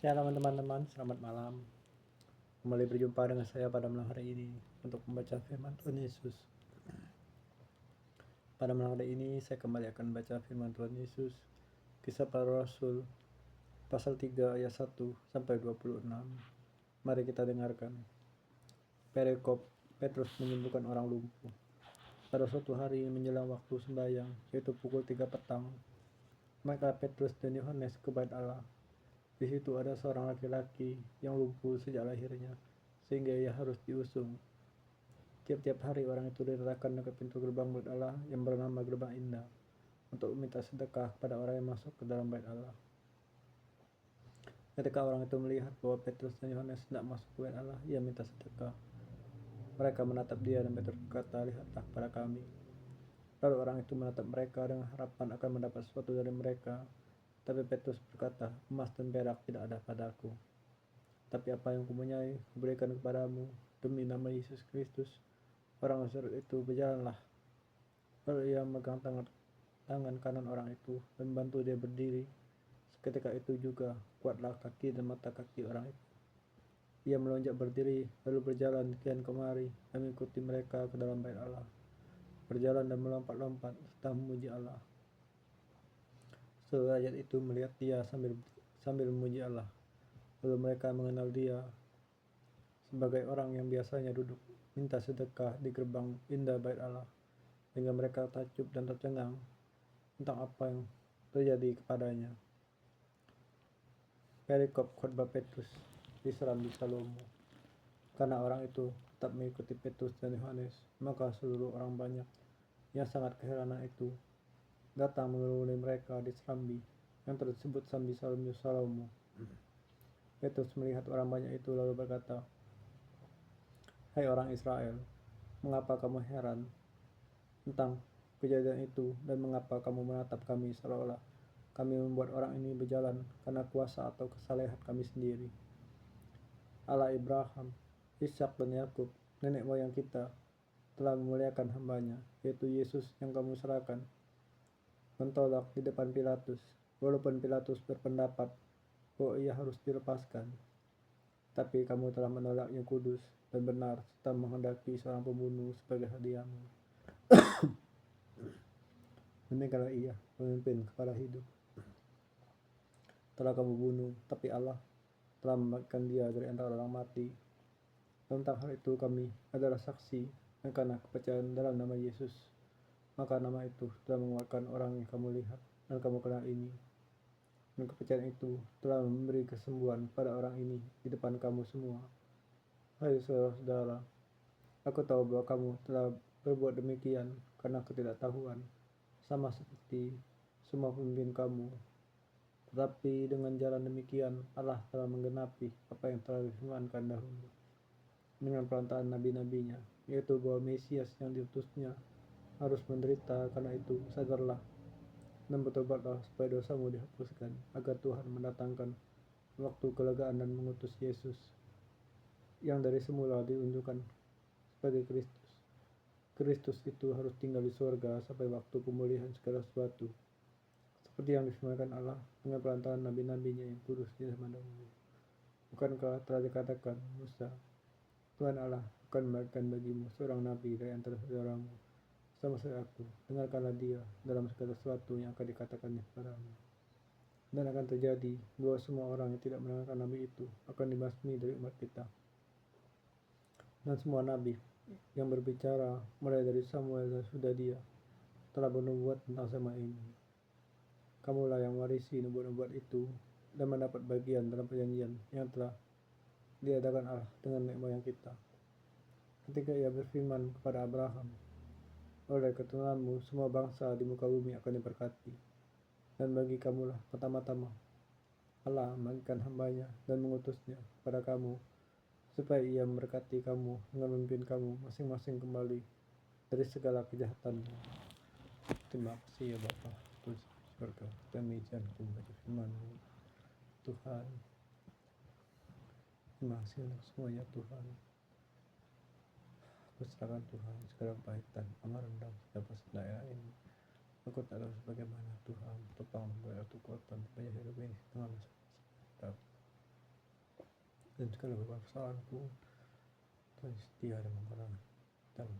Shalom teman-teman, selamat malam. Kembali berjumpa dengan saya pada malam hari ini untuk membaca firman Tuhan Yesus. Pada malam hari ini saya kembali akan membaca firman Tuhan Yesus, Kisah Para Rasul, pasal 3 ayat 1 sampai 26. Mari kita dengarkan. Perikop, Petrus menyembuhkan orang lumpuh. Pada suatu hari menjelang waktu sembahyang, yaitu pukul 3 petang, maka Petrus dan Yohanes ke bait Allah. Di situ ada seorang laki-laki yang lumpuh sejak lahirnya, sehingga ia harus diusung. Tiap-tiap hari orang itu diletakkan ke pintu gerbang bait Allah yang bernama Gerbang Indah untuk meminta sedekah kepada orang yang masuk ke dalam bait Allah. Ketika orang itu melihat bahwa Petrus dan Yohanes tidak masuk ke bait Allah, ia minta sedekah. Mereka menatap dia dan Petrus berkata, "Lihatlah pada kami." Lalu orang itu menatap mereka dengan harapan akan mendapat sesuatu dari mereka. Tapi Petrus berkata, "Emas dan perak tidak ada padaku. Tapi apa yang kupunyai, kuberikan kepadamu. Demi nama Yesus Kristus." Orang Nasrani itu berjalanlah. Lalu ia memegang tangan kanan orang itu dan membantu dia berdiri. Seketika itu juga kuatlah kaki dan mata kaki orang itu. Ia melonjak berdiri, lalu berjalan kian kemari dan mengikuti mereka ke dalam bait Allah. Berjalan dan melompat-lompat serta memuji Allah. Seluruh rakyat itu melihat dia sambil memuji Allah. Lalu mereka mengenal dia sebagai orang yang biasanya duduk minta sedekah di gerbang indah bait Allah, sehingga mereka takjub dan tercengang tentang apa yang terjadi kepadanya. Perikop khotbah Petrus di Serambi Salomo. Karena orang itu tetap mengikuti Petrus dan Yohanes, maka seluruh orang banyak yang sangat keheranan itu datang mengerumuni mereka di Serambi yang tersebut Serambi Salomo. Petrus melihat orang banyak itu lalu berkata, "Hai orang Israel, mengapa kamu heran tentang kejadian itu dan mengapa kamu menatap kami seolah-olah kami membuat orang ini berjalan karena kuasa atau kesalehan kami sendiri? Allah Abraham, Ishak dan Yakub, nenek moyang kita, telah memuliakan hambanya, yaitu Yesus yang kamu serahkan mentolak di depan Pilatus, walaupun Pilatus berpendapat bahwa ia harus dilepaskan. Tapi kamu telah menolak yang kudus dan benar serta menghendaki seorang pembunuh sebagai hadiahmu. Demikianlah ia, pemimpin kepala hidup, telah kamu bunuh, tapi Allah telah membangkitkan dia dari antara orang mati. Tentang hal itu kami adalah saksi, dan karena kepercayaan dalam nama Yesus, maka nama itu telah menguatkan orang yang kamu lihat dan kamu kenal ini. Dan kepercayaan itu telah memberi kesembuhan pada orang ini di depan kamu semua. Hai saudara-saudara, aku tahu bahwa kamu telah berbuat demikian karena ketidaktahuan, sama seperti semua pemimpin kamu. Tetapi dengan jalan demikian Allah telah menggenapi apa yang telah difirmankan dahulu dengan perantaraan nabi-nabinya, yaitu bahwa Mesias yang diutusnya harus menderita. Karena itu sadarlah dan bertobatlah supaya dosamu dihapuskan, agar Tuhan mendatangkan waktu kelegaan dan mengutus Yesus yang dari semula diunjukkan sebagai Kristus. Kristus itu harus tinggal di surga sampai waktu pemulihan segala sesuatu, seperti yang difirmankan Allah dengan perantaraan nabi-nabinya yang kudus di zaman dahulu. Bukankah telah dikatakan Musa, Tuhan Allah akan memberikan bagimu seorang nabi dari antara saudaramu, sama seperti aku. Dengarkanlah dia dalam segala sesuatu yang akan dikatakannya kepadamu. Dan akan terjadi bahwa semua orang yang tidak mendengarkan nabi itu akan dibasmi dari umat kita. Dan semua nabi yang berbicara mulai dari Samuel dan sudah dia telah bernubuat tentang semua ini. Kamulah yang warisi nubuat-nubuat itu dan mendapat bagian dalam perjanjian yang telah diadakan Allah dengan nenek moyang kita, ketika ia berfirman kepada Abraham, oleh keturunanmu semua bangsa di muka bumi akan diberkati. Dan bagi kamulah pertama-tama Allah membangkitkan hambanya dan mengutusnya kepada kamu, supaya ia memberkati kamu dengan memimpin kamu masing-masing kembali dari segala kejahatanmu. Terima kasih ya Bapa, Tuhan surga, kami izin membaca firman-Mu Tuhan. Terima kasih untuk semuanya Tuhan. Aku serahkan Tuhan segala kepahitan, amaran dan dapat sedaya ini. Aku tak tahu sebagaimana Tuhan, topang membuat aku kuatan supaya hidup ini dengan dan segala kesalahanku, dan setia dan kemenangan dalam